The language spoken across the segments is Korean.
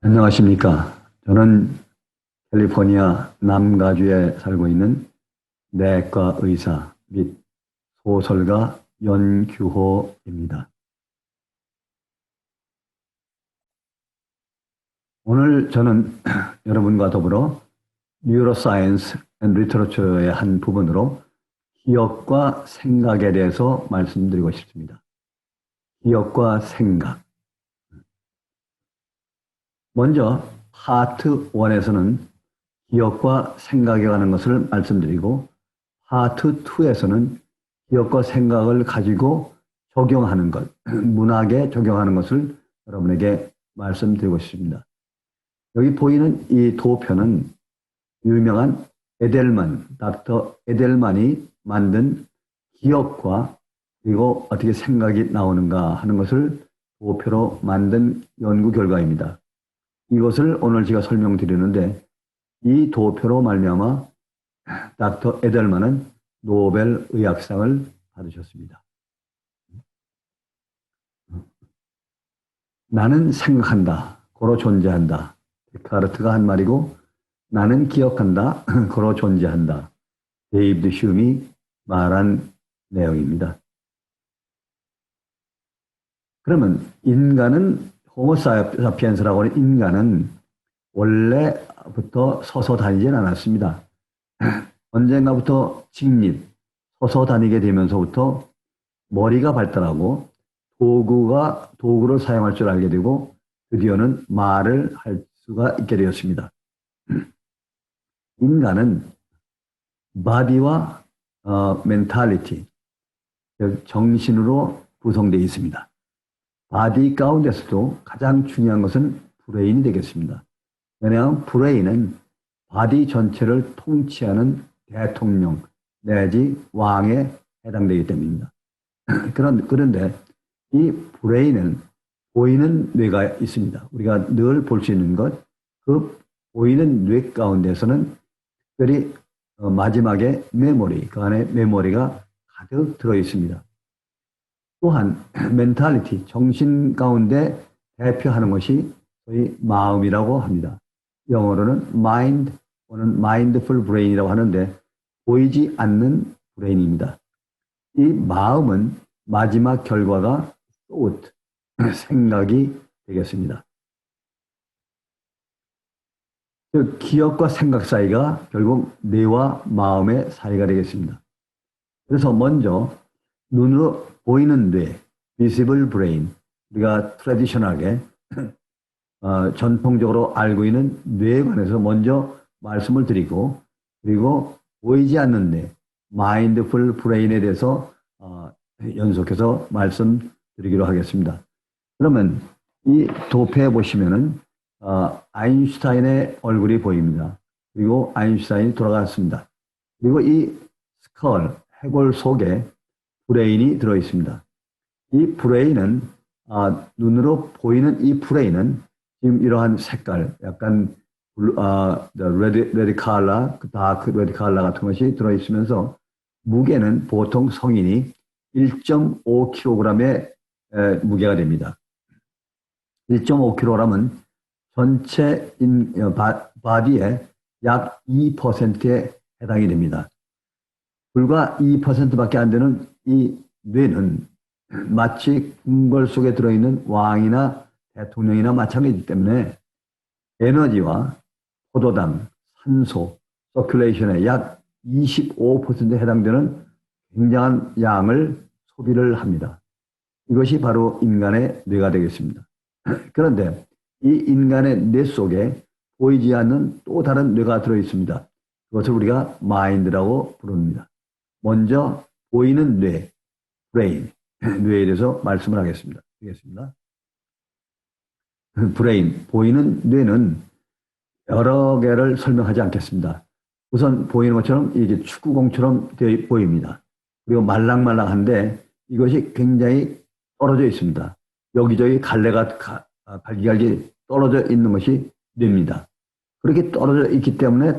안녕하십니까. 저는 캘리포니아 남가주에 살고 있는 내과 의사 및 소설가 연규호입니다. 오늘 저는 여러분과 더불어 뉴로사이언스 앤 리터러처의 한 부분으로 기억과 생각에 대해서 말씀드리고 싶습니다. 기억과 생각. 먼저 파트 1에서는 기억과 생각에 관한 것을 말씀드리고 파트 2에서는 기억과 생각을 가지고 적용하는 것, 문학에 적용하는 것을 여러분에게 말씀드리고 싶습니다. 여기 보이는 이 도표는 유명한 닥터 에델만이 만든 기억과 그리고 어떻게 생각이 나오는가 하는 것을 도표로 만든 연구 결과입니다. 이것을 오늘 제가 설명드리는데 이 도표로 말미암아 닥터 에델만은 노벨 의학상을 받으셨습니다. 나는 생각한다. 고로 존재한다. 데카르트가 한 말이고 나는 기억한다. 고로 존재한다. 데이비드 휴미 말한 내용입니다. 그러면 인간은 호모사피엔스라고 하는 인간은 원래부터 서서 다니진 않았습니다. 언젠가부터 직립, 서서 다니게 되면서부터 머리가 발달하고 도구를 사용할 줄 알게 되고 드디어는 말을 할 수가 있게 되었습니다. 인간은 바디와 멘탈리티, 즉 정신으로 구성되어 있습니다. 바디 가운데서도 가장 중요한 것은 브레인이 되겠습니다. 왜냐하면 브레인은 바디 전체를 통치하는 대통령 내지 왕에 해당되기 때문입니다. 그런데 이 브레인은 보이는 뇌가 있습니다. 우리가 늘 볼 수 있는 것, 그 보이는 뇌 가운데서는 특별히 마지막에 메모리, 그 안에 메모리가 가득 들어 있습니다. 또한 멘탈리티, 정신 가운데 대표하는 것이 소위 마음이라고 합니다. 영어로는 mind 또는 mindful brain이라고 하는데 보이지 않는 브레인입니다. 이 마음은 마지막 결과가 thought, 생각이 되겠습니다. 즉 기억과 생각 사이가 결국 뇌와 마음의 사이가 되겠습니다. 그래서 먼저 눈으로 보이는 뇌, visible brain, 우리가 트래디셔널하게 전통적으로 알고 있는 뇌에 관해서 먼저 말씀을 드리고 그리고 보이지 않는 뇌, mindful brain에 대해서 연속해서 말씀드리기로 하겠습니다. 그러면 이 도표에 보시면은 아인슈타인의 얼굴이 보입니다. 그리고 아인슈타인이 돌아갔습니다. 그리고 이 스컬, 해골 속에 브레인이 들어 있습니다. 이 브레인은 눈으로 보이는 이 브레인은 지금 이러한 색깔, 약간 레드 컬러, 다크 레드 컬러 같은 것이 들어 있으면서 무게는 보통 성인이 1.5kg의 무게가 됩니다. 1.5kg은 전체 바디의 약 2%에 해당이 됩니다. 불과 2%밖에 안 되는 이 뇌는 마치 궁궐 속에 들어있는 왕이나 대통령이나 마찬가지이기 때문에 에너지와 포도당, 산소, 서큘레이션의 약 25%에 해당되는 굉장한 양을 소비를 합니다. 이것이 바로 인간의 뇌가 되겠습니다. 그런데 이 인간의 뇌 속에 보이지 않는 또 다른 뇌가 들어있습니다. 그것을 우리가 마인드라고 부릅니다. 먼저 보이는 뇌, 브레인, 뇌에 대해서 말씀을 하겠습니다. 브레인, 보이는 뇌는 여러 개를 설명하지 않겠습니다. 우선 보이는 것처럼 이게 축구공처럼 보입니다. 그리고 말랑말랑한데 이것이 굉장히 떨어져 있습니다. 여기저기 갈기갈기 떨어져 있는 것이 뇌입니다. 그렇게 떨어져 있기 때문에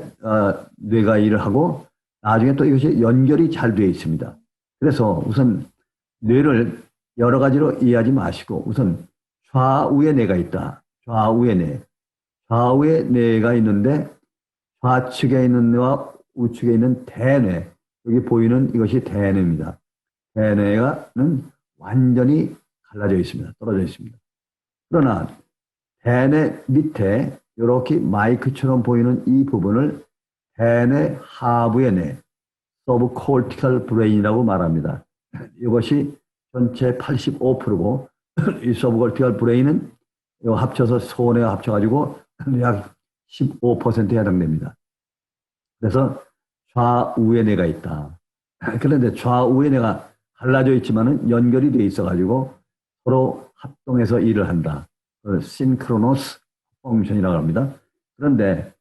뇌가 일을 하고 나중에 또 이것이 연결이 잘 되어 있습니다. 그래서 우선 뇌를 여러 가지로 이해하지 마시고 우선 좌우에 뇌가 있다. 좌우에 뇌. 좌우에 뇌가 있는데 좌측에 있는 뇌와 우측에 있는 대뇌. 여기 보이는 이것이 대뇌입니다. 대뇌가는 완전히 갈라져 있습니다. 떨어져 있습니다. 그러나 대뇌 밑에 이렇게 마이크처럼 보이는 이 부분을 대뇌 하부의 뇌, 서브코티컬 브레인이라고 말합니다. 이것이 전체 85%고 이 서브코티컬 브레인은 이거 합쳐서 소뇌와 합쳐가지고 약 15%에 해당됩니다. 그래서 좌우의 뇌가 있다. 그런데 좌우의 뇌가 갈라져 있지만은 연결이 돼 있어가지고 서로 합동해서 일을 한다. 싱크로노스 펑션이라고 합니다. 그런데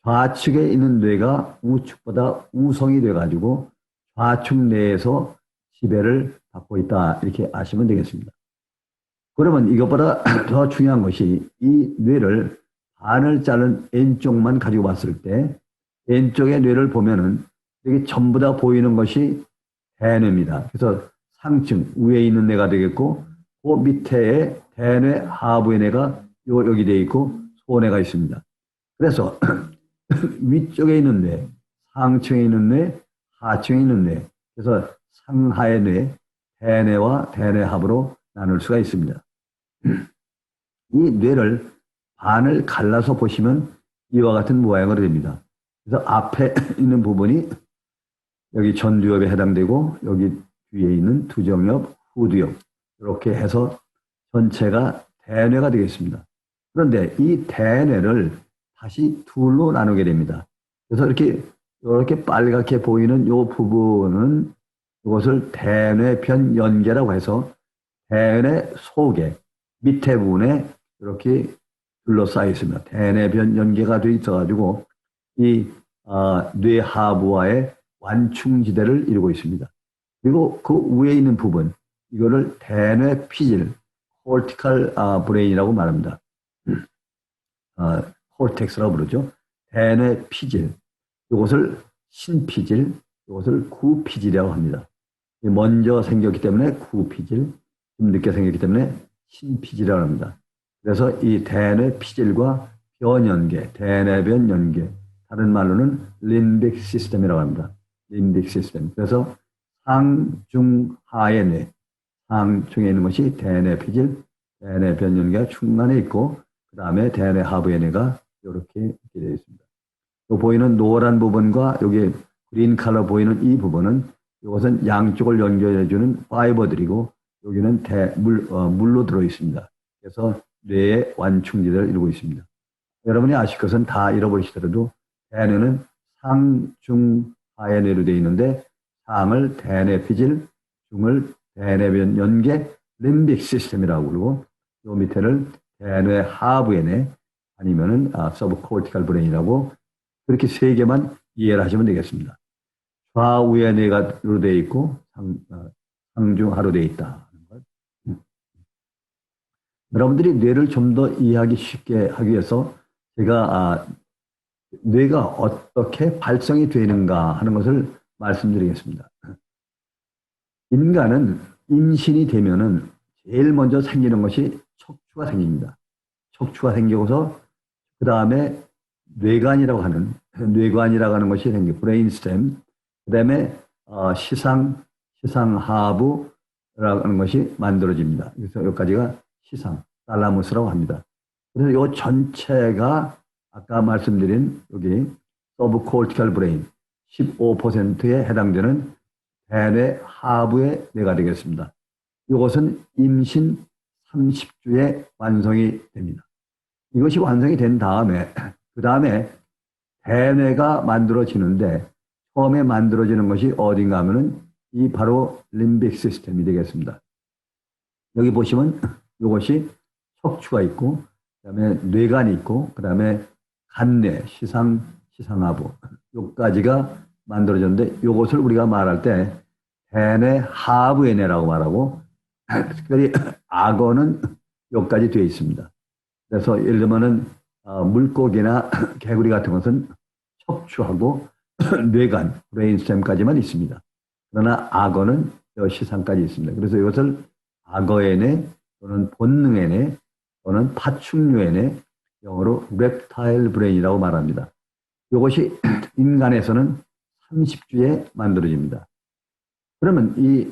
좌측에 있는 뇌가 우측보다 우성이 돼가지고 좌측 뇌에서 지배를 받고 있다. 이렇게 아시면 되겠습니다. 그러면 이것보다 더 중요한 것이 이 뇌를 반을 자른 N쪽만 가지고 봤을 때 N쪽의 뇌를 보면은 여기 전부 다 보이는 것이 대뇌입니다. 그래서 상층 위에 있는 뇌가 되겠고 그 밑에 대뇌 하부의 뇌가 여기 되어 있고 소뇌가 있습니다. 그래서 위쪽에 있는 뇌, 상층에 있는 뇌, 하층에 있는 뇌. 그래서 상하의 뇌, 대뇌와 대뇌 하부로 나눌 수가 있습니다. 이 뇌를 반을 갈라서 보시면 이와 같은 모양으로 됩니다. 그래서 앞에 있는 부분이 여기 전두엽에 해당되고 여기 뒤에 있는 두정엽, 후두엽 이렇게 해서 전체가 대뇌가 되겠습니다. 그런데 이 대뇌를 다시 둘로 나누게 됩니다. 그래서 이렇게 빨갛게 보이는 이 부분은 이것을 대뇌변 연계라고 해서 대뇌 속에 밑에 부분에 이렇게 둘러싸여 있습니다. 대뇌변 연계가 되어 있어가지고 이 뇌 하부와의 완충지대를 이루고 있습니다. 그리고 그 위에 있는 부분 이거를 대뇌 피질, 콜티컬 브레인이라고 말합니다. 콜텍스라고 부르죠. 대뇌 피질, 이것을 신피질, 이것을 구피질이라고 합니다. 먼저 생겼기 때문에 구피질, 좀 늦게 생겼기 때문에 신피질이라고 합니다. 그래서 이 대뇌 피질과 변연계, 대뇌변 연계, 다른 말로는 림빅 시스템이라고 합니다. 림빅 시스템. 그래서 상중하의 뇌, 상중에 있는 것이 대뇌 피질, 대뇌변 연계가 중간에 있고 그 다음에 대뇌 하부의 뇌가 이렇게 되어 있습니다. 또 보이는 노란 부분과 여기 그린 컬러 보이는 이 부분은 이것은 양쪽을 연결해주는 파이버들이고 여기는 물로 들어 있습니다. 그래서 뇌의 완충지대를 이루고 있습니다. 여러분이 아실 것은 다 잃어버리시더라도 대뇌는 상중하의 뇌로 되어 있는데 상을 대뇌 피질, 중을 대뇌변 연계 림빅 시스템이라고 부르고 요 밑에를 대뇌 하부의 뇌 아니면은 서브코티컬 브레인이라고 그렇게 세 개만 이해를 하시면 되겠습니다. 좌우의 뇌가로 되어 있고 상중하로 되어 있다. 여러분들이 뇌를 좀 더 이해하기 쉽게 하기 위해서 제가 뇌가 어떻게 발성이 되는가 하는 것을 말씀드리겠습니다. 인간은 임신이 되면은 제일 먼저 생기는 것이 척추가 생깁니다. 척추가 생기고서 그 다음에 뇌관이라고 하는 것이 생기고 브레인스템, 그 다음에 시상하부라고 하는 것이 만들어집니다. 그래서 여기까지가 탈라무스라고 합니다. 그래서 이 전체가 아까 말씀드린 여기 서브코티컬 브레인 15%에 해당되는 대뇌 하부의 뇌가 되겠습니다. 이것은 임신 30주에 완성이 됩니다. 이것이 완성이 된 다음에 그 다음에 대뇌가 만들어지는데 처음에 만들어지는 것이 어딘가 하면은 이 바로 림빅 시스템이 되겠습니다. 여기 보시면 이것이 척추가 있고 그다음에 뇌관이 있고 그다음에 간뇌, 시상하부 요까지가 만들어졌는데 이것을 우리가 말할 때 대뇌 하부의 뇌라고 말하고 특별히 악어는 여기까지 되어 있습니다. 그래서 예를 들면은 물고기나 개구리 같은 것은 척추하고 뇌관, 브레인스템까지만 있습니다. 그러나 악어는 시상까지 있습니다. 그래서 이것을 악어의 뇌 또는 본능의 뇌 또는 파충류의 뇌, 영어로 reptile brain이라고 말합니다. 이것이 인간에서는 30주에 만들어집니다. 그러면 이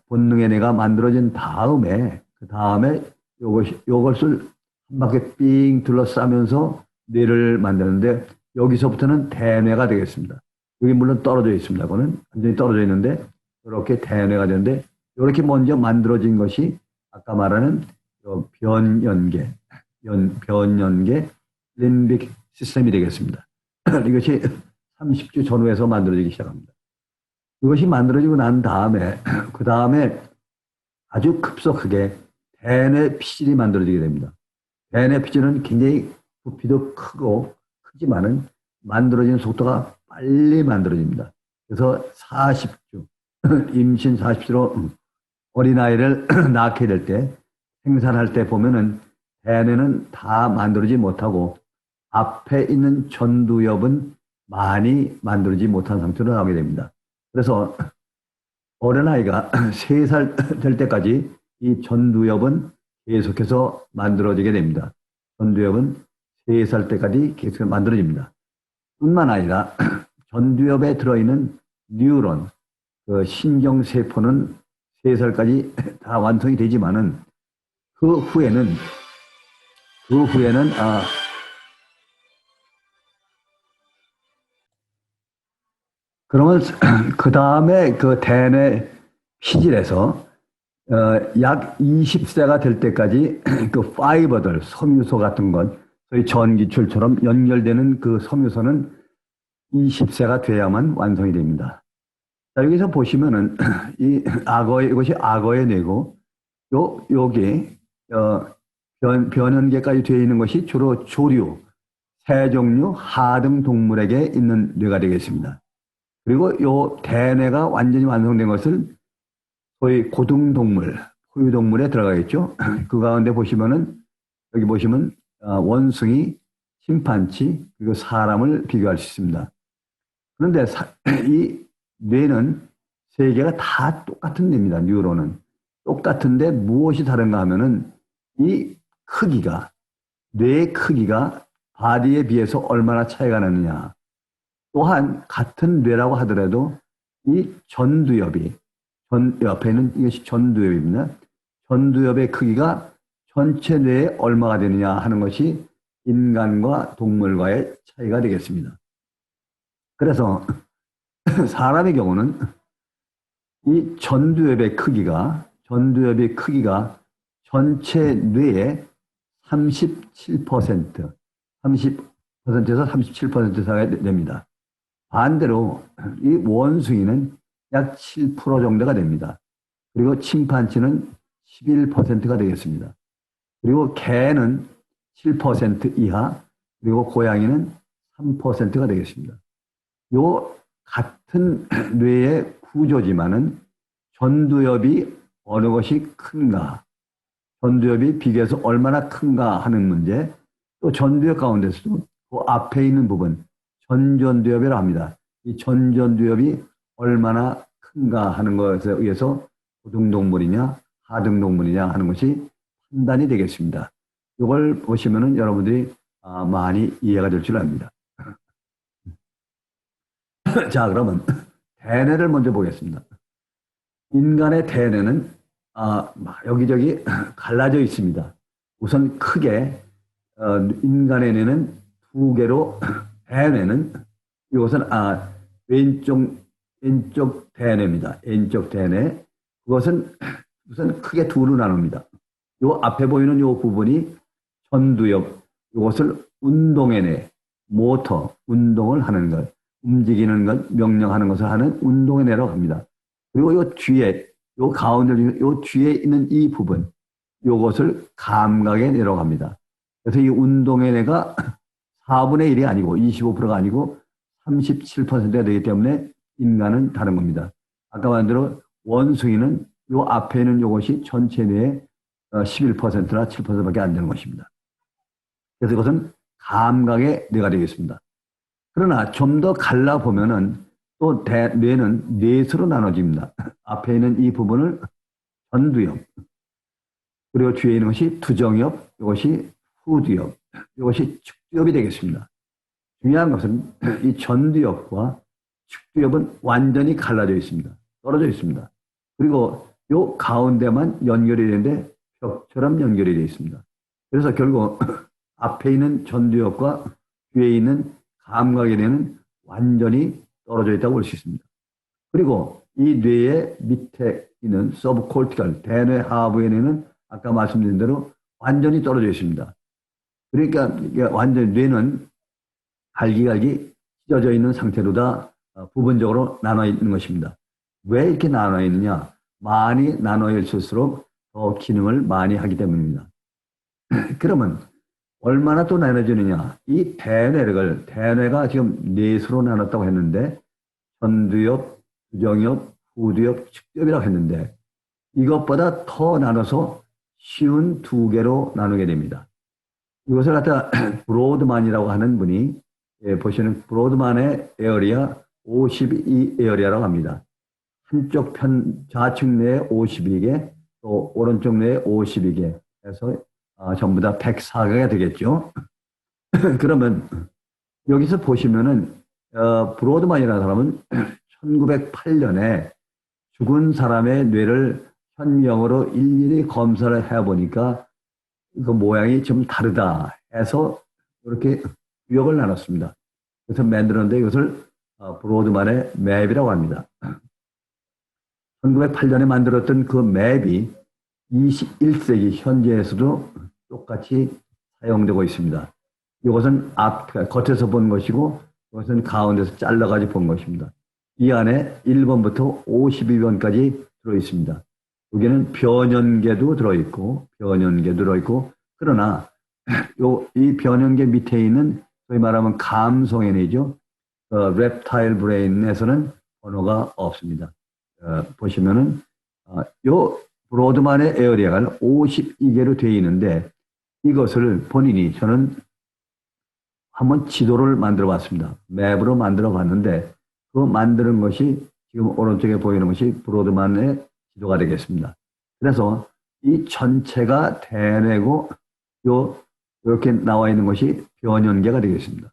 본능의 뇌가 만들어진 다음에 그 다음에 요것을 한 바퀴 삥 둘러싸면서 뇌를 만드는데 여기서부터는 대뇌가 되겠습니다. 여기 물론 떨어져 있습니다. 그거는 완전히 떨어져 있는데 이렇게 대뇌가 되는데 이렇게 먼저 만들어진 것이 아까 말하는 변연계, 변연계 림빅 시스템이 되겠습니다. 이것이 30주 전후에서 만들어지기 시작합니다. 이것이 만들어지고 난 다음에 그 다음에 아주 급속하게 대뇌 피질이 만들어지게 됩니다. 대뇌 피질은 굉장히 부피도 크지만은 만들어지는 속도가 빨리 만들어집니다. 그래서 40주 임신 40주로 어린아이를 낳게 될 때 생산할 때 보면은 대뇌는 다 만들어지지 못하고 앞에 있는 전두엽은 많이 만들어지지 못한 상태로 나오게 됩니다. 그래서 어린아이가 3살 될 때까지 이 전두엽은 계속해서 만들어지게 됩니다. 전두엽은 3살 때까지 계속 만들어집니다. 뿐만 아니라 전두엽에 들어있는 뉴런, 그 신경세포는 3살까지 다 완성이 되지만은 그 후에는 그러면 그 다음에 그 대뇌 피질에서 약 20세가 될 때까지 그 파이버들, 섬유소 같은 것, 저희 전기줄처럼 연결되는 그 섬유소는 20세가 돼야만 완성이 됩니다. 자, 여기서 보시면은 이것이 악어의 뇌고, 여기 변연계까지 되어 있는 것이 주로 조류, 새종류, 하등 동물에게 있는 뇌가 되겠습니다. 그리고 요 대뇌가 완전히 완성된 것을 소위 고등동물, 포유동물에 들어가겠죠. 그 가운데 보시면은 여기 보시면 원숭이, 침판치 그리고 사람을 비교할 수 있습니다. 그런데 이 뇌는 세 개가 다 똑같은 뇌입니다. 뉴런은 똑같은데 무엇이 다른가 하면은 이 크기가 뇌의 크기가 바디에 비해서 얼마나 차이가 나느냐. 또한 같은 뇌라고 하더라도 이 전두엽이 옆에는 이것이 전두엽입니다. 전두엽의 크기가 전체 뇌에 얼마가 되느냐 하는 것이 인간과 동물과의 차이가 되겠습니다. 그래서 사람의 경우는 이 전두엽의 크기가 전체 뇌의 37%, 30%에서 37% 사이가 됩니다. 반대로 이 원숭이는 약 7% 정도가 됩니다. 그리고 침판치는 11%가 되겠습니다. 그리고 개는 7% 이하, 그리고 고양이는 3%가 되겠습니다. 요 같은 뇌의 구조지만은 전두엽이 어느 것이 큰가, 전두엽이 비교해서 얼마나 큰가 하는 문제, 또 전두엽 가운데서도 그 앞에 있는 부분, 전전두엽이라고 합니다. 이 전전두엽이 얼마나 큰가 하는 것에 의해서 고등동물이냐 하등동물이냐 하는 것이 판단이 되겠습니다. 이걸 보시면은 여러분들이 많이 이해가 될 줄 압니다. 자, 그러면 대뇌를 먼저 보겠습니다. 인간의 대뇌는 여기저기 갈라져 있습니다. 우선 크게 인간의 뇌는 두 개로 대뇌는 이것은 왼쪽 대뇌입니다. 왼쪽 대뇌. 그것은 우선 크게 두로 나눕니다. 요 앞에 보이는 요 부분이 전두엽. 이것을 운동의 뇌, 모터, 운동을 하는 것, 움직이는 것, 명령하는 것을 하는 운동의 뇌라고 합니다. 그리고 요 뒤에, 요 가운데, 요 뒤에 있는 이 부분, 요것을 감각의 뇌라고 합니다. 그래서 이 운동의 뇌가 4분의 1이 아니고 25%가 아니고 37%가 되기 때문에 인간은 다른 겁니다. 아까 말한 대로 원숭이는 요 앞에 있는 요것이 전체 뇌의 11%나 7%밖에 안 되는 것입니다. 그래서 이것은 감각의 뇌가 되겠습니다. 그러나 좀 더 갈라보면은 또 뇌는 넷으로 나눠집니다. 앞에 있는 이 부분을 전두엽, 그리고 뒤에 있는 것이 두정엽, 이것이 후두엽, 이것이 측두엽이 되겠습니다. 중요한 것은 이 전두엽과 측두엽은 완전히 갈라져 있습니다. 떨어져 있습니다. 그리고 요 가운데만 연결이 되는데 벽처럼 연결이 되어 있습니다. 그래서 결국 앞에 있는 전두엽과 뒤에 있는 감각에 대는 완전히 떨어져 있다고 볼 수 있습니다. 그리고 이 뇌의 밑에 있는 서브콜티칼, 대뇌 하부에 뇌는 아까 말씀드린 대로 완전히 떨어져 있습니다. 그러니까 이게 완전히 뇌는 갈기갈기 찢어져 있는 상태로 다 부분적으로 나눠 있는 것입니다. 왜 이렇게 나눠 있느냐? 많이 나눠 있을수록 더 기능을 많이 하기 때문입니다. 그러면 얼마나 또 나눠지느냐? 이 대뇌가 지금 넷으로 나눴다고 했는데 전두엽, 두정엽, 후두엽, 측두엽이라고 했는데 이것보다 더 나눠서 쉬운 두 개로 나누게 됩니다. 이것을 갖다 브로드만이라고 하는 분이 보시는 브로드만의 에어리아 52 에어리아라고 합니다. 한쪽 편 좌측 내에 52개, 또 오른쪽 내에 52개 해서 전부 다 104개가 되겠죠. 그러면 여기서 보시면은 브로드만이라는 사람은 1908년에 죽은 사람의 뇌를 현미경으로 일일이 검사를 해보니까 그 모양이 좀 다르다 해서 이렇게 구역을 나눴습니다. 그래서 만들었는데 이것을 브로드만의 맵이라고 합니다. 1908년에 만들었던 그 맵이 21세기 현재에서도 똑같이 사용되고 있습니다. 이것은 겉에서 본 것이고 이것은 가운데서 잘라가지고 본 것입니다. 이 안에 1번부터 52번까지 들어있습니다. 여기는 변연계도 들어있고 그러나 이 변연계 밑에 있는 소위 말하면 감성의 뇌죠. reptile brain에서는 번호가 없습니다. 보시면은 요 브로드만의 에어리아가 52개로 되어 있는데 이것을 본인이 저는 한번 지도를 만들어 봤습니다. 맵으로 만들어 봤는데 그 만드는 것이 지금 오른쪽에 보이는 것이 브로드만의 지도가 되겠습니다. 그래서 이 전체가 대뇌고 이렇게 나와 있는 것이 변연계가 되겠습니다.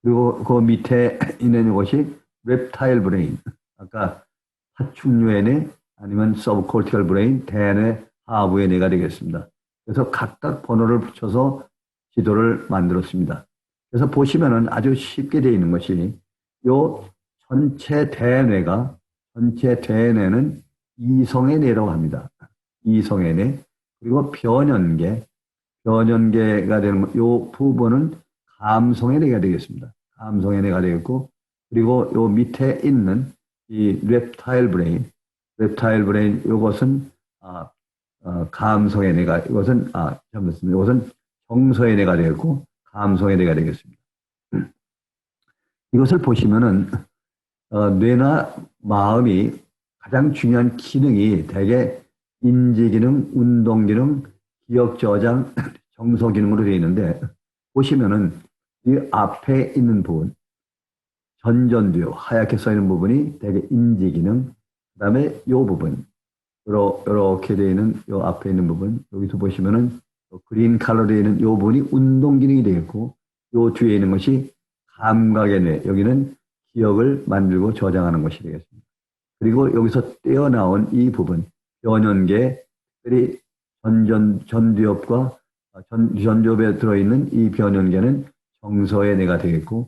그리고 그 밑에 있는 것이 reptile brain, 아까 파충류의 뇌 아니면 서브콜티컬 브레인, 대뇌 하부의 뇌가 되겠습니다. 그래서 각각 번호를 붙여서 지도를 만들었습니다. 그래서 보시면은 아주 쉽게 되어 있는 것이 요 전체 대뇌는 이성의 뇌라고 합니다. 이성의 뇌. 그리고 변연계가 되는 요 부분은 감성의 뇌가 되겠습니다. 감성의 뇌가 되겠고, 그리고 요 밑에 있는 이 reptile brain, 요것은 감성의 뇌가, 잘못했습니다. 이것은 정서의 뇌가 되겠고, 감성의 뇌가 되겠습니다. 이것을 보시면은 뇌나 마음이 가장 중요한 기능이 대개 인지 기능, 운동 기능, 기억 저장, 정서 기능으로 되어 있는데 보시면은 이 앞에 있는 부분, 전전두엽 하얗게 써 있는 부분이 대개 인지 기능, 그다음에 이 부분 이렇게 되어 있는 이 앞에 있는 부분, 여기서 보시면은 그린 컬러 되어 있는 이 부분이 운동 기능이 되겠고, 이 뒤에 있는 것이 감각의 뇌, 여기는 기억을 만들고 저장하는 것이 되겠습니다. 그리고 여기서 떼어나온 이 부분, 변연계들이 전두엽과 전두엽에 들어있는 이 변연계는 정서의 뇌가 되겠고,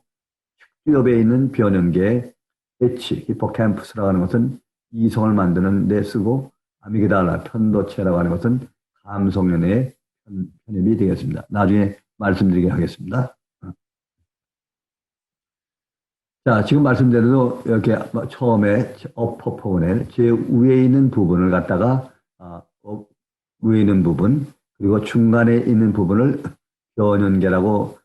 측두엽에 있는 변연계, 히포캠퍼스라고 하는 것은 이성을 만드는 데 쓰고, 아미그달라, 편도체라고 하는 것은 감성의 편입이 되겠습니다. 나중에 말씀드리게 하겠습니다. 자, 지금 말씀드린 대로 이렇게 처음에 어퍼 포문에 제 위에 있는 부분을 갖다가 위에 있는 부분, 그리고 중간에 있는 부분을 변연계라고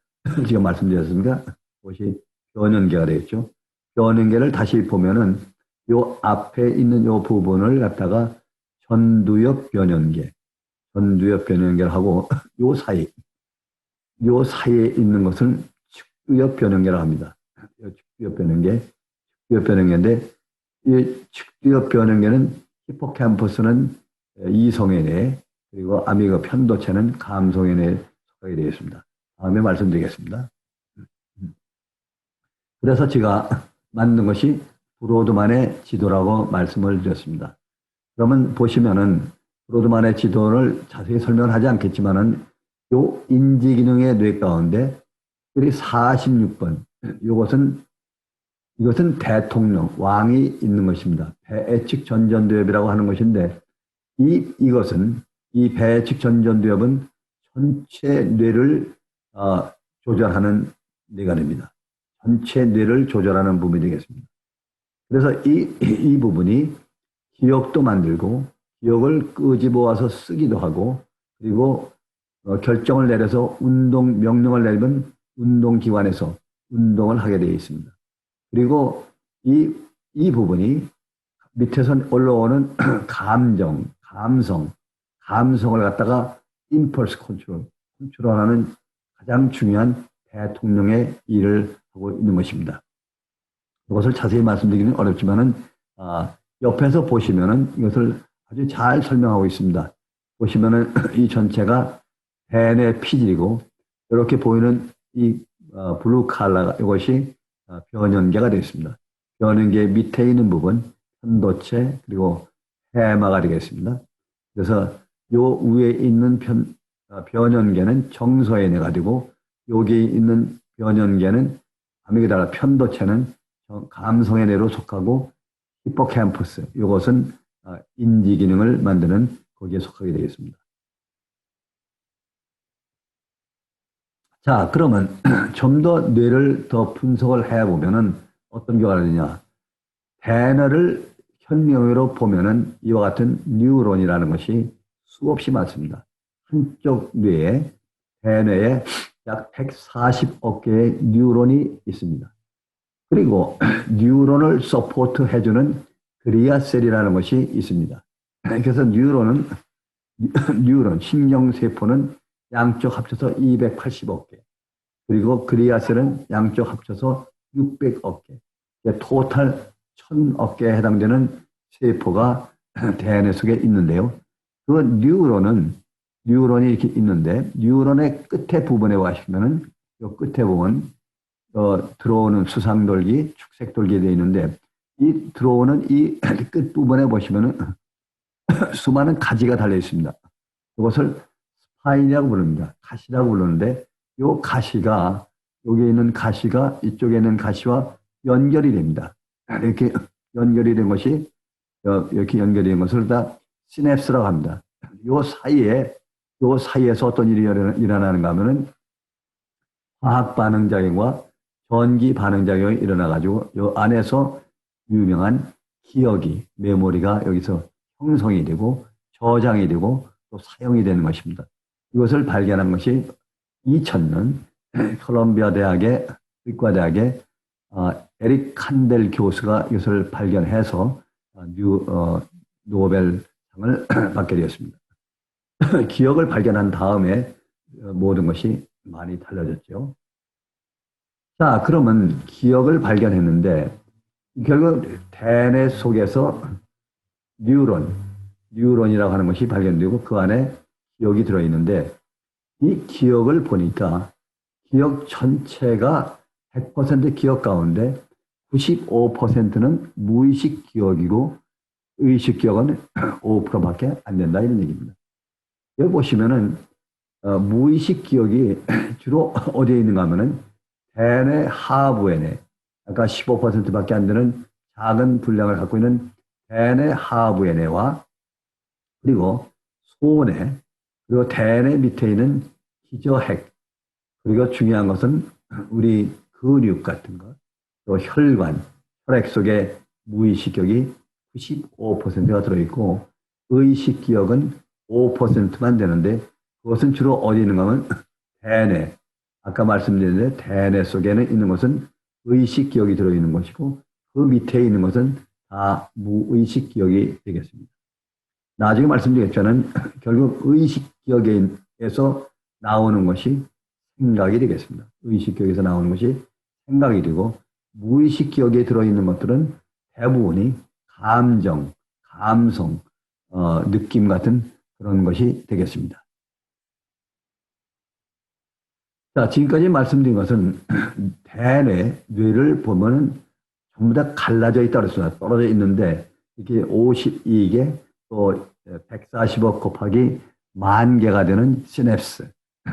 지금 말씀드렸습니다. 그것이 변연계가 되겠죠. 변연계를 다시 보면은 요 앞에 있는 요 부분을 갖다가 전두엽 변연계를 하고 요 사이에 있는 것을 측두엽 변연계라고 합니다. 측두엽 변연계인데 이 측두엽 변연계는 히포캠퍼스는 이성의 뇌, 그리고 아미그 편도체는 감성인에 속하게 되겠습니다. 다음에 말씀드리겠습니다. 그래서 제가 만든 것이 브로드만의 지도라고 말씀을 드렸습니다. 그러면 보시면은 브로드만의 지도를 자세히 설명을 하지 않겠지만은 요 인지기능의 뇌 가운데 우리 46번 이것은 대통령 왕이 있는 것입니다. 배측 전전두엽이라고 하는 것인데 이것은 이 배측 전전두엽은 전체 뇌를 조절하는 뇌가 됩니다. 전체 뇌를 조절하는 부분이 되겠습니다. 그래서 이 부분이 기억도 만들고 기억을 끄집어와서 쓰기도 하고 그리고 결정을 내려서 운동 명령을 내리면 운동기관에서 운동을 하게 되어 있습니다. 그리고 이 부분이 밑에서 올라오는 감정, 감성을 갖다가 임펄스 컨트롤하는 가장 중요한 대통령의 일을 하고 있는 것입니다. 이것을 자세히 말씀드리기는 어렵지만은 옆에서 보시면은 이것을 아주 잘 설명하고 있습니다. 보시면은 이 전체가 벤의 피질이고 이렇게 보이는 이 블루 칼라가 이것이 변연계가 되어 있습니다. 변연계 밑에 있는 부분 편도체 그리고 해마가 되겠습니다. 그래서 요 위에 있는 변연계는 정서의 뇌가 되고 여기 있는 변연계는 아미그달라 편도체는 감성의 뇌로 속하고 히포캠퍼스 이것은 인지 기능을 만드는 거기에 속하게 되겠습니다. 자, 그러면 좀 더 뇌를 더 분석을 해보면은 어떤 결과가 되냐. 대뇌를 현명으로 보면은 이와 같은 뉴런이라는 것이 수없이 많습니다. 한쪽 뇌에, 대뇌에 약 140억 개의 뉴런이 있습니다. 그리고 뉴런을 서포트 해주는 그리아셀이라는 것이 있습니다. 그래서 뉴런, 신경세포는 양쪽 합쳐서 280억 개. 그리고 그리아셀은 양쪽 합쳐서 600억 개. 토탈 1000억 개에 해당되는 세포가 대뇌 속에 있는데요. 그 뉴런이 이렇게 있는데, 뉴런의 끝에 부분에 가시면은, 이 끝에 보면, 들어오는 수상돌기, 축색돌기 되어 있는데, 이 들어오는 이 끝부분에 보시면은 수많은 가지가 달려 있습니다. 이것을 스파인이라고 부릅니다. 가시라고 부르는데, 요 가시가, 여기 있는 가시가 이쪽에 있는 가시와 연결이 됩니다. 이렇게 연결이 된 것이, 이렇게 연결이 된 것을 다 시냅스라고 합니다. 요 사이에서 어떤 일이 일어나는가 하면은 화학 반응작용과 전기 반응작용이 일어나가지고 요 안에서 유명한 기억이, 메모리가 여기서 형성이 되고 저장이 되고 또 사용이 되는 것입니다. 이것을 발견한 것이 2000년 콜롬비아 대학의 의과대학의 에릭 칸델 교수가 이것을 발견해서 노벨상을 받게 되었습니다. 기억을 발견한 다음에 모든 것이 많이 달라졌죠. 자, 그러면 기억을 발견했는데 결국 대뇌 속에서 뉴런이라고 하는 것이 발견되고 그 안에 기억이 들어있는데 이 기억을 보니까 기억 전체가 100% 기억 가운데 95%는 무의식 기억이고 의식 기억은 5%밖에 안 된다 이런 얘기입니다. 여기 보시면은 무의식 기억이 주로 어디에 있는가 하면은 대뇌 하부의 뇌, 아까 15%밖에 안 되는 작은 분량을 갖고 있는 대뇌 하부의 뇌와 그리고 소뇌, 그리고 대뇌 밑에 있는 기저핵, 그리고 중요한 것은 우리 근육 같은 것, 또 혈관, 혈액 속에 무의식 기억이 95%가 들어있고 의식 기억은 5%만 되는데 그것은 주로 어디 있는가 하면 대뇌, 아까 말씀드렸는데 대뇌 속에는 있는 것은 의식 기억이 들어있는 것이고 그 밑에 있는 것은 다 무의식 기억이 되겠습니다. 나중에 말씀드리겠지만 결국 의식 기억에서 나오는 것이 생각이 되겠습니다. 의식 기억에서 나오는 것이 생각이 되고 무의식 기억에 들어있는 것들은 대부분이 감정, 감성, 느낌 같은 그런 것이 되겠습니다. 자, 지금까지 말씀드린 것은 대뇌, 뇌를 보면은 전부 다 갈라져 있다고 했습니다. 떨어져 있는데 이게 52개 또 140억 곱하기 10,000개가 되는 시냅스,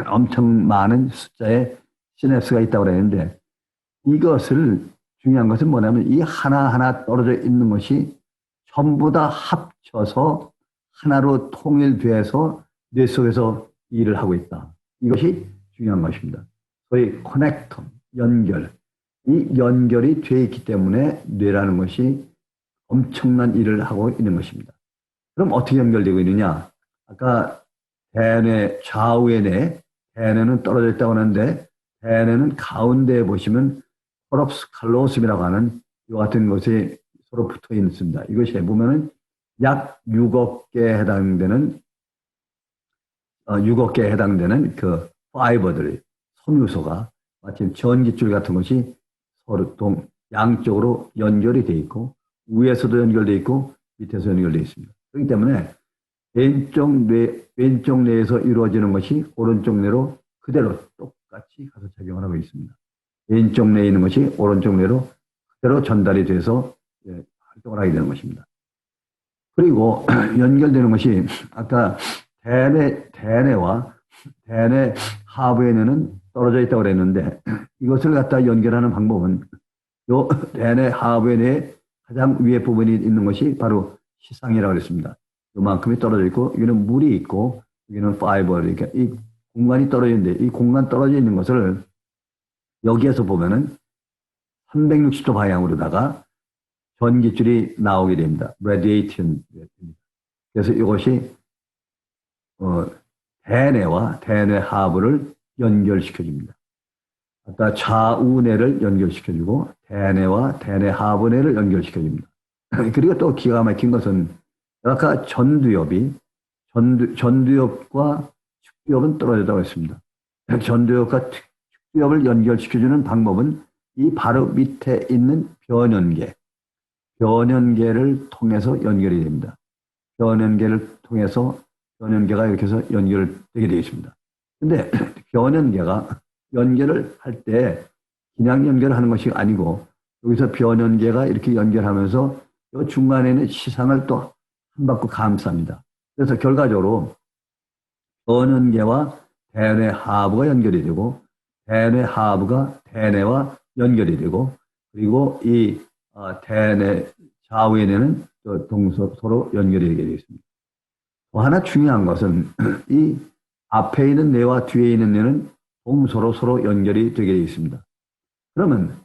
엄청 많은 숫자의 시냅스가 있다고 그랬는데 이것을 중요한 것은 뭐냐면 이 하나하나 떨어져 있는 것이 전부 다 합쳐서 하나로 통일돼서 뇌 속에서 일을 하고 있다. 이것이 중요한 것입니다. 소위 커넥터, 연결. 이 연결이 돼 있기 때문에 뇌라는 것이 엄청난 일을 하고 있는 것입니다. 그럼 어떻게 연결되고 있느냐? 아까 대뇌, 좌우의 뇌, 대뇌는 떨어져 있다고 하는데 대뇌는 가운데에 보시면 코럽스 칼로숨이라고 하는 이 같은 것이 서로 붙어 있습니다. 이것이 보면은 약 6억 개에 해당되는 6억 개에 해당되는 그 파이버들, 섬유소가 마치 전깃줄 같은 것이 서로 양쪽으로 연결이 돼 있고 위에서도 연결돼 있고 밑에서 연결돼 있습니다. 그렇기 때문에 왼쪽 뇌에서 이루어지는 것이 오른쪽 뇌로 그대로 똑같이 가서 작용을 하고 있습니다. 왼쪽 뇌에 있는 것이 오른쪽 뇌로 그대로 전달이 돼서 활동을 하게 되는 것입니다. 그리고 연결되는 것이 아까 대뇌와 대뇌 하부의 뇌는 떨어져 있다고 그랬는데 이것을 갖다 연결하는 방법은 요 대뇌 하부의 뇌의 가장 위에 부분이 있는 것이 바로 시상이라고 그랬습니다. 요만큼이 떨어져 있고 여기는 물이 있고 여기는 파이버, 그러니까 이 공간이 떨어져 있는데 이 공간 떨어져 있는 것을 여기에서 보면은 360도 방향으로다가 전기줄이 나오게 됩니다. 레디에이션. 그래서 이것이 대뇌와 대뇌 하부를 연결시켜줍니다. 아까 좌우뇌를 연결시켜주고 대뇌와 대뇌 하부뇌를 연결시켜줍니다. 그리고 또 기가 막힌 것은 아까 전두엽과 축두엽은 떨어졌다고 했습니다. 전두엽과 축두엽을 연결시켜주는 방법은 이 바로 밑에 있는 변연계를 통해서 연결이 됩니다. 변연계를 통해서 변연계가 이렇게 해서 연결되게 되어 있습니다. 근데 변연계가 연결을 할 때 그냥 연결하는 것이 아니고 여기서 변연계가 이렇게 연결하면서 이 중간에는 시상을 또 한 바퀴 감쌉니다. 그래서 결과적으로 변연계와 대뇌 하부가 연결이 되고 대뇌 하부가 대뇌와 연결이 되고 그리고 이 대뇌 좌우의 뇌는 서로 연결이 되게 되어 있습니다. 또 하나 중요한 것은 이 앞에 있는 뇌와 뒤에 있는 뇌는 서로 연결이 되게 되어 있습니다. 그러면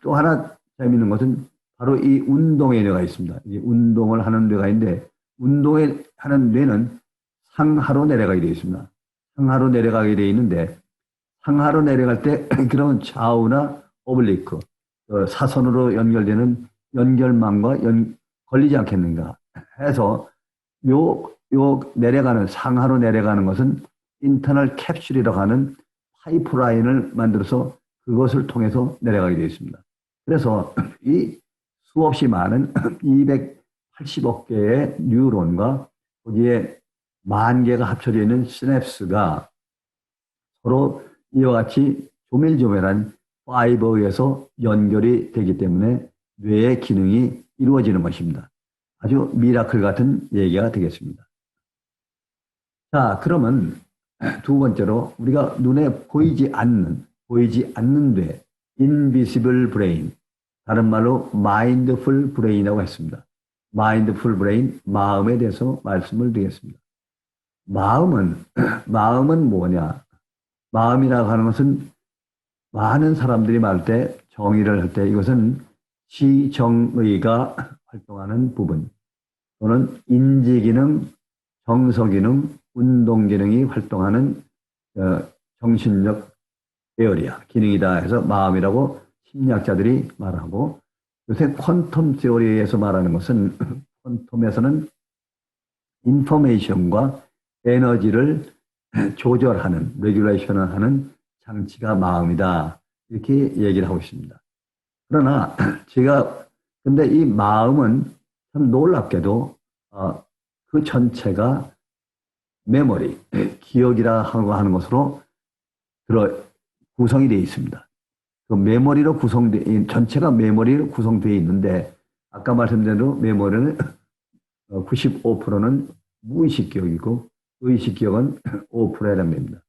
또 하나 재미있는 것은 바로 이 운동의 뇌가 있습니다. 이 운동을 하는 뇌가 있는데 운동을 하는 뇌는 상하로 내려가게 되어 있습니다. 상하로 내려가게 되어 있는데 상하로 내려갈 때 그러면 좌우나 오블리크 사선으로 연결되는 연결망과 걸리지 않겠는가 해서 요 내려가는 상하로 내려가는 것은 인터널 캡슐이라고 하는 파이프라인을 만들어서 그것을 통해서 내려가게 되어 있습니다. 그래서 이 수없이 많은 280억 개의 뉴런과 거기에 10,000개가 합쳐져 있는 시냅스가 서로 이와 같이 조밀조밀한 파이버에서 연결이 되기 때문에 뇌의 기능이 이루어지는 것입니다. 아주 미라클 같은 얘기가 되겠습니다. 자, 그러면 두 번째로 우리가 눈에 보이지 않는 뇌, invisible brain, 다른 말로 mindful brain이라고 했습니다. mindful brain, 마음에 대해서 말씀을 드리겠습니다. 마음은 뭐냐? 마음이라고 하는 것은 많은 사람들이 말할 때 정의를 할 때 이것은 지정의가 활동하는 부분 또는 인지기능, 정서기능, 운동기능이 활동하는 정신적 에어리아, 기능이다 해서 마음이라고 심리학자들이 말하고 요새 퀀텀 시어리에서 말하는 것은 퀀텀에서는 인포메이션과 에너지를 조절하는, 레귤레이션을 하는 장치가 마음이다. 이렇게 얘기를 하고 있습니다. 그러나 근데 이 마음은 참 놀랍게도 그 전체가 메모리, 기억이라 하는 것으로 구성이 되어 있습니다. 그 메모리로 전체가 메모리로 구성되어 있는데, 아까 말씀드린 대로 메모리는 95%는 무의식 기억이고, 의식 기억은 5%라는 겁니다.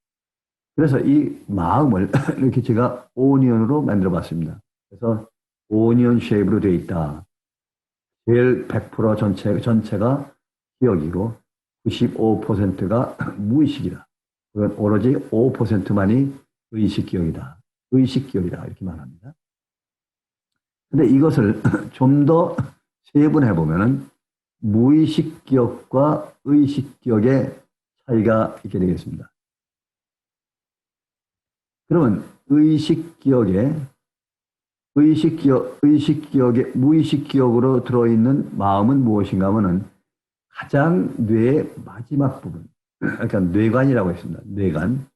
그래서 이 마음을 이렇게 제가 오니언으로 만들어 봤습니다. 그래서 오니언 쉐입으로 되어 있다. 제일 100% 전체가 기억이고 95%가 무의식이다. 그건 오로지 5%만이 의식 기억이다. 의식 기억이다. 이렇게 말합니다. 근데 이것을 좀 더 세분해 보면은 무의식 기억과 의식 기억의 차이가 있게 되겠습니다. 그러면 의식 기억에 무의식 기억으로 들어있는 마음은 무엇인가 하면은 가장 뇌의 마지막 부분, 그러니까 뇌관이라고 했습니다. 뇌관.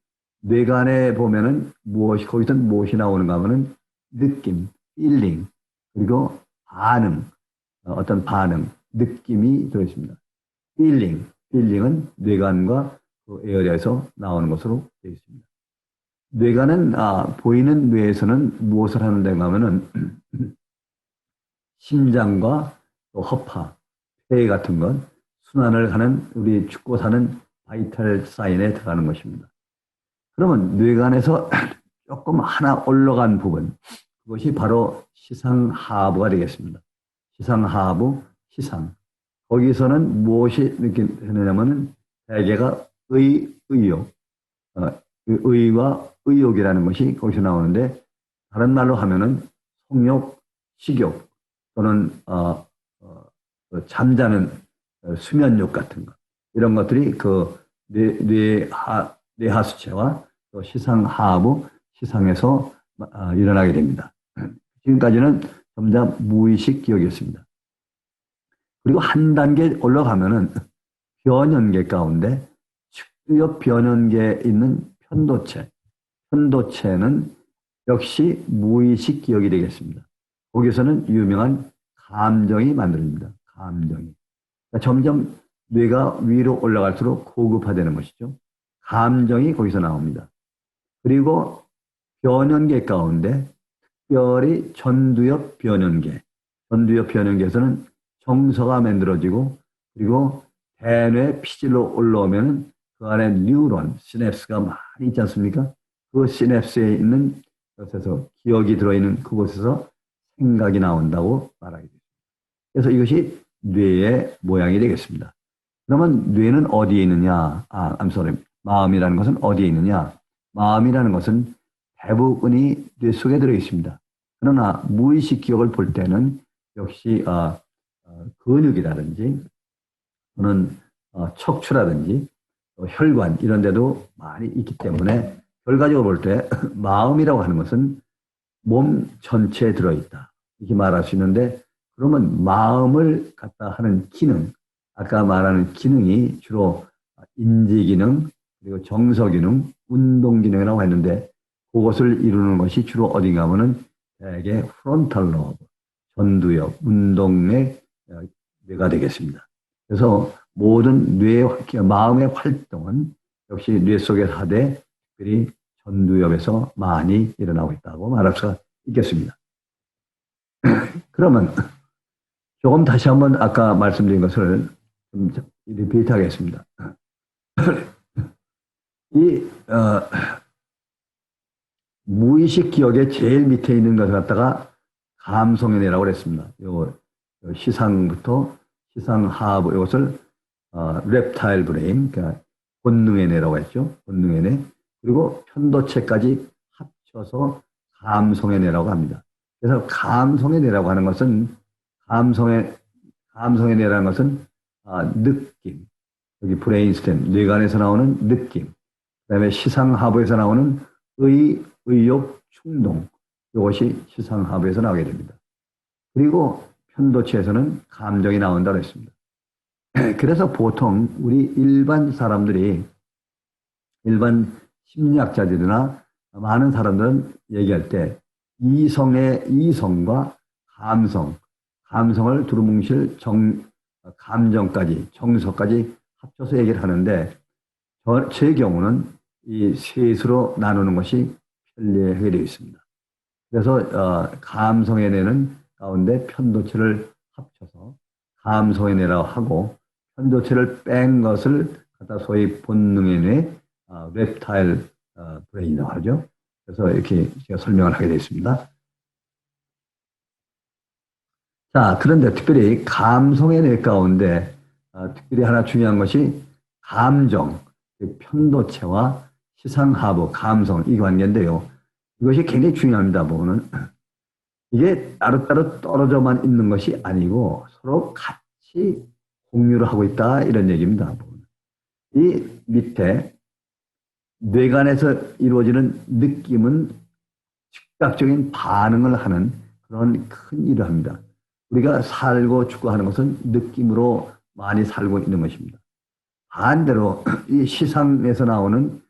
뇌관에 보면은 거기서 무엇이 나오는가 하면은 느낌, feeling, 그리고 반응, 어떤 반응, 느낌이 들어있습니다. feeling은 뇌관과 그 에어리에서 나오는 것으로 되어 있습니다. 뇌관은 보이는 뇌에서는 무엇을 하는가 하면은 심장과 또 허파, 폐 같은 것, 순환을 하는 우리 죽고 사는 바이탈 사인에 들어가는 것입니다. 그러면 뇌관에서 조금 하나 올라간 부분, 그것이 바로 시상하부가 되겠습니다. 시상하부, 시상. 거기서는 무엇이 이렇게 되느냐면은 대개가 의욕, 의와 의욕이라는 것이 거기서 나오는데, 다른 말로 하면은 성욕, 식욕 또는 잠자는 수면욕 같은 것, 이런 것들이 그 뇌하수체와 또 시상하부, 시상에서 일어나게 됩니다. 지금까지는 점점 무의식 기억이었습니다. 그리고 한 단계 올라가면은 변연계 가운데 측두엽 변연계에 있는 편도체는 역시 무의식 기억이 되겠습니다. 거기서는 유명한 감정이 만들어집니다. 감정이. 그러니까 점점 뇌가 위로 올라갈수록 고급화되는 것이죠. 감정이 거기서 나옵니다. 그리고 변연계 가운데 특별히 전두엽 변연계에서는 정서가 만들어지고, 그리고 대뇌 피질로 올라오면 그 안에 뉴런, 시냅스가 많이 있지 않습니까? 그 시냅스에 있는 것에서 기억이 들어있는 그곳에서 생각이 나온다고 말하게 됩니다. 그래서 이것이 뇌의 모양이 되겠습니다. 그러면 뇌는 어디에 있느냐? 마음이라는 것은 어디에 있느냐? 마음이라는 것은 대부분이 뇌 속에 들어 있습니다. 그러나 무의식 기억을 볼 때는 역시 근육이라든지 또는 척추라든지 혈관 이런 데도 많이 있기 때문에, 결과적으로 볼 때 마음이라고 하는 것은 몸 전체에 들어있다, 이렇게 말할 수 있는데, 그러면 마음을 갖다 하는 기능, 아까 말하는 기능이 주로 인지 기능, 그리고 정서 기능, 운동 기능이라고 했는데, 그것을 이루는 것이 주로 어딘가 하면은 대개 프론탈 로브, 전두엽, 운동의 뇌가 되겠습니다. 그래서 모든 마음의 활동은 역시 뇌 속에서 하되 특별히 전두엽에서 많이 일어나고 있다고 말할 수가 있겠습니다. 그러면 조금 다시 한번 아까 말씀드린 것을 좀 리피트 하겠습니다. 이 무의식 기억의 제일 밑에 있는 것을 갖다가 감성의 뇌라고 그랬습니다. 요 시상부터 시상하부, 이것을 reptile brain, 그러니까 본능의 뇌라고 했죠. 본능의 뇌. 그리고 편도체까지 합쳐서 감성의 뇌라고 합니다. 그래서 감성의 뇌라고 하는 것은 감성의 뇌라는 것은 느낌, 여기 브레인스템 뇌관에서 나오는 느낌, 그다음에 시상하부에서 나오는 의욕, 충동, 이것이 시상하부에서 나오게 됩니다. 그리고 편도체에서는 감정이 나온다고 했습니다. 그래서 보통 우리 일반 사람들이, 일반 심리학자들이나 많은 사람들은 얘기할 때 이성과 감성을 두루뭉실 감정까지, 정서까지 합쳐서 얘기를 하는데, 제 경우는 이 셋으로 나누는 것이 편리하게 되어 있습니다. 그래서 감성의 뇌는 가운데 편도체를 합쳐서 감성의 뇌라고 하고 편도체를 뺀 것을 갖다 소위 본능의 뇌, reptile 브레인이라고 하죠. 그래서 이렇게 제가 설명을 하게 되어 있습니다. 자, 그런데 특별히 감성의 뇌 가운데 특별히 하나 중요한 것이 감정, 편도체와 시상하부, 감성 이 관계인데요. 이것이 굉장히 중요합니다. 보면은 이게 따로따로 떨어져만 있는 것이 아니고 서로 같이 공유를 하고 있다 이런 얘기입니다. 이 밑에 뇌관에서 이루어지는 느낌은 즉각적인 반응을 하는 그런 큰 일을 합니다. 우리가 살고 죽고 하는 것은 느낌으로 많이 살고 있는 것입니다. 반대로 이 시상에서 나오는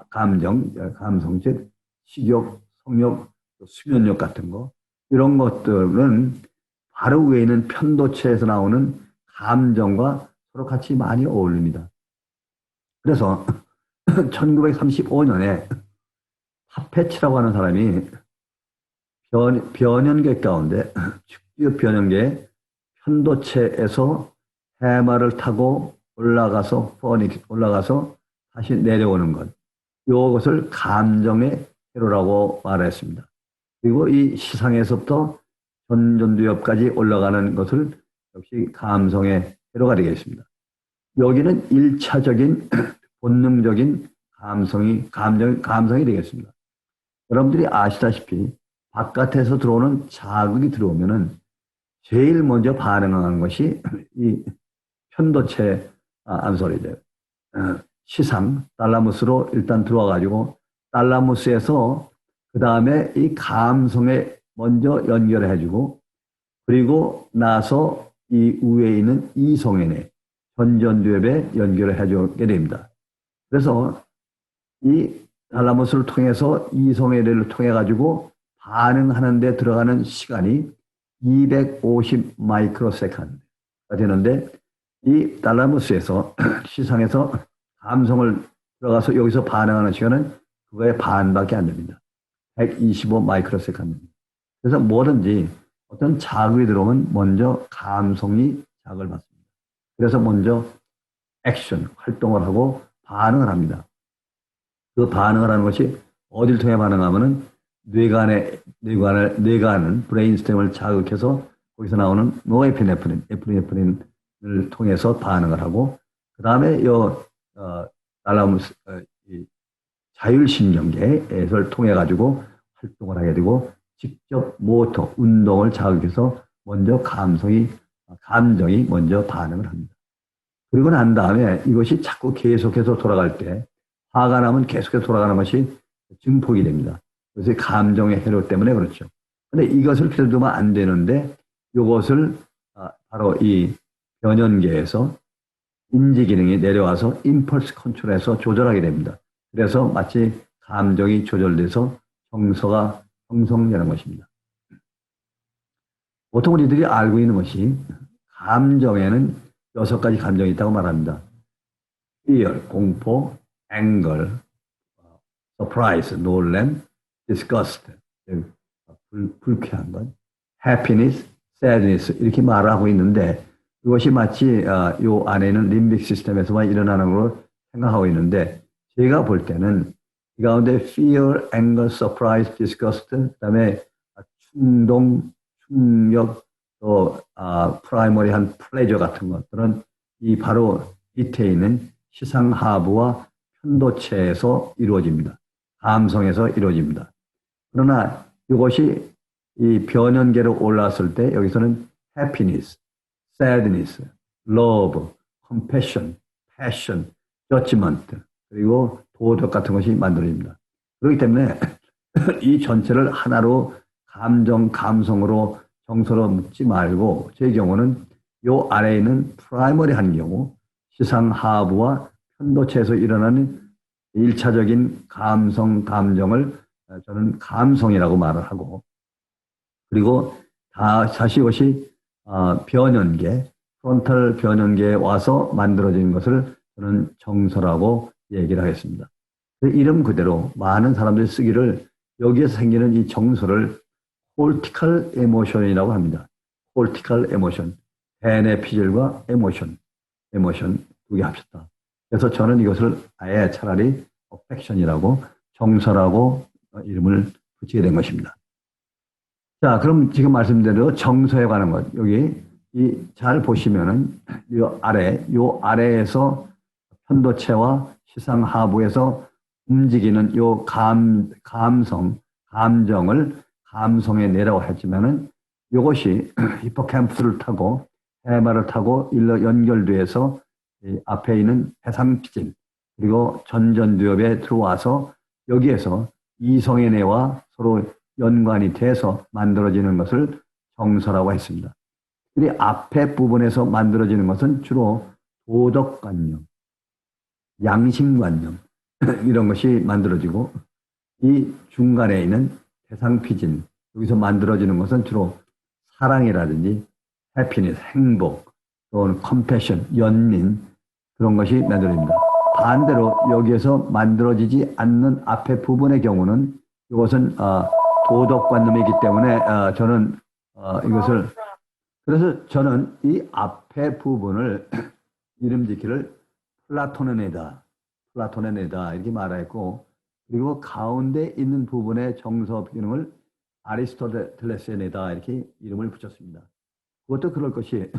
감정, 감성, 즉 식욕, 성욕, 수면욕 같은 거 이런 것들은 바로 위에 있는 편도체에서 나오는 감정과 서로 같이 많이 어울립니다. 그래서 1935년에 파페치라고 하는 사람이 변연계 가운데 축주 변연계 편도체에서 해마를 타고 올라가서 다시 내려오는 것. 이것을 감정의 회로라고 말했습니다. 그리고 이 시상에서부터 전전두엽까지 올라가는 것을 역시 감성의 회로가 되겠습니다. 여기는 1차적인 본능적인 감성이 되겠습니다. 여러분들이 아시다시피 바깥에서 들어오는 자극이 들어오면은 제일 먼저 반응하는 것이 이 편도체, 시상, 달라무스로 일단 들어와가지고 달라무스에서 그 다음에 이 감성에 먼저 연결해주고 그리고 나서 이 위에 있는 이성에네 전전두엽에 연결을 해주게 됩니다. 그래서 이 달라무스를 통해서 이성에네를 통해 가지고 반응하는 데 들어가는 시간이 250 마이크로세컨드가 되는데 이 달라무스에서 시상에서 감성을 들어가서 여기서 반응하는 시간은 그거의 반밖에 안 됩니다. 125 마이크로세컨드입니다. 그래서 뭐든지 어떤 자극이 들어오면 먼저 감성이 자극을 받습니다. 그래서 먼저 액션, 활동을 하고 반응을 합니다. 그 반응을 하는 것이 어디를 통해 반응하면은 뇌관은 브레인스템을 자극해서 거기서 나오는 에피네프린을 통해서 반응을 하고 그 다음에 자율신경계를 통해 가지고 활동을 하게 되고 직접 모터, 운동을 자극해서 먼저 감정이 먼저 반응을 합니다. 그리고 난 다음에 이것이 자꾸 계속해서 돌아갈 때 화가 나면 계속해서 돌아가는 것이 증폭이 됩니다. 그래서 감정의 회로 때문에 그렇죠. 근데 이것을 필두면 안 되는데 이것을 바로 이 변연계에서 인지 기능이 내려와서 임펄스 컨트롤해서 조절하게 됩니다. 그래서 마치 감정이 조절돼서 정서가 형성되는 것입니다. 보통 우리들이 알고 있는 것이 감정에는 6가지 감정이 있다고 말합니다. fear, 공포, anger, surprise, 놀람, disgust, 불쾌한 것, happiness, sadness 이렇게 말하고 있는데 이것이 마치 요 안에는 림빅 시스템에서만 일어나는 걸로 생각하고 있는데 제가 볼 때는 이 가운데 fear, anger, surprise, disgust 그다음에 충동, 충격 또 프라이머리한 플레저 같은 것들은 이 바로 밑에 있는 시상하부와 편도체에서 이루어집니다. 감성에서 이루어집니다. 그러나 이것이 이 변연계로 올라왔을 때 여기서는 happiness, sadness, love, compassion, passion, judgment 그리고 도덕 같은 것이 만들어집니다. 그렇기 때문에 이 전체를 하나로 감성으로 정서로 묻지 말고 제 경우는 요 아래에 있는 프라이머리한 경우 시상하부와 편도체에서 일어나는 1차적인 감정을 저는 감성이라고 말을 하고 그리고 다시 이것이 변연계, 프론탈 변연계에 와서 만들어진 것을 저는 정서라고 얘기를 하겠습니다. 그 이름 그대로 많은 사람들이 쓰기를 여기에서 생기는 이 정서를 콜티컬 에모션이라고 합니다. 콜티컬 에모션. 대뇌 피질과 에모션 두 개 합쳤다. 그래서 저는 이것을 아예 차라리 어펙션이라고 정서라고 이름을 붙이게 된 것입니다. 자, 그럼 지금 말씀대로 정서에 관한 것. 여기 잘 보시면은 요 아래에서 편도체와 시상 하부에서 움직이는 요 감정을 감성에 내라고 했지만은 이것이 히포캠프스를 타고 해마를 타고 일로 연결돼서 앞에 있는 해상피질 그리고 전전두엽에 들어와서 여기에서 이성의 뇌와 서로 연관이 돼서 만들어지는 것을 정서라고 했습니다. 이 앞에 부분에서 만들어지는 것은 주로 도덕관념, 양심관념 이런 것이 만들어지고 이 중간에 있는 대상피진 여기서 만들어지는 것은 주로 사랑이라든지 해피니스, 행복 또는 컴패션, 연민 그런 것이 만들어집니다. 반대로 여기에서 만들어지지 않는 앞에 부분의 경우는 이것은 도덕관념이기 때문에 저는 이것을 그래서 저는 이 앞에 부분을 이름 짓기를 플라톤의 뇌다 이렇게 말했고 그리고 가운데 있는 부분의 정서 기능을 아리스토텔레스의 뇌다 이렇게 이름을 붙였습니다. 그것도 그럴 것이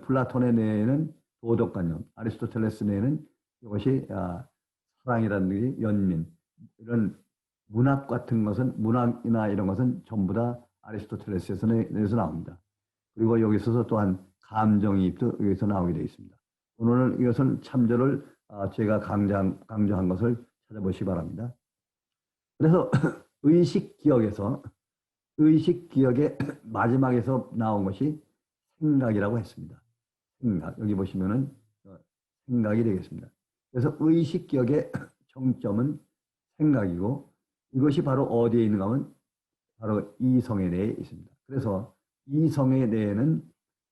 플라톤의 뇌에는 도덕관념, 아리스토텔레스 뇌에는 이것이 사랑이라든지 연민 이런 문학 같은 것은 문학이나 이런 것은 전부 다 아리스토텔레스에서 나옵니다. 그리고 여기서 또한 감정이입도 여기서 나오게 되어 있습니다. 오늘 이것은 참조를 제가 강조한 것을 찾아보시기 바랍니다. 그래서 의식 기억의 마지막에서 나온 것이 생각이라고 했습니다. 생각 여기 보시면은 생각이 되겠습니다. 그래서 의식 기억의 정점은 생각이고 이것이 바로 어디에 있는가 하면 바로 이성의 뇌에 있습니다. 그래서 이성의 뇌에는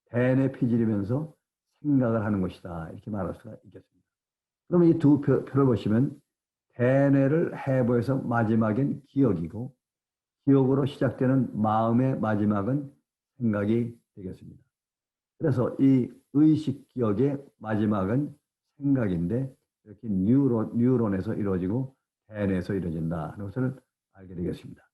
대뇌 피질이면서 생각을 하는 것이다. 이렇게 말할 수가 있겠습니다. 그러면 이 두 표를 보시면 대뇌를 해부해서 마지막엔 기억이고 기억으로 시작되는 마음의 마지막은 생각이 되겠습니다. 그래서 이 의식 기억의 마지막은 생각인데 이렇게 뉴런에서 이루어지고 대뇌에서 이루어진다 하는 것을 알게 되겠습니다.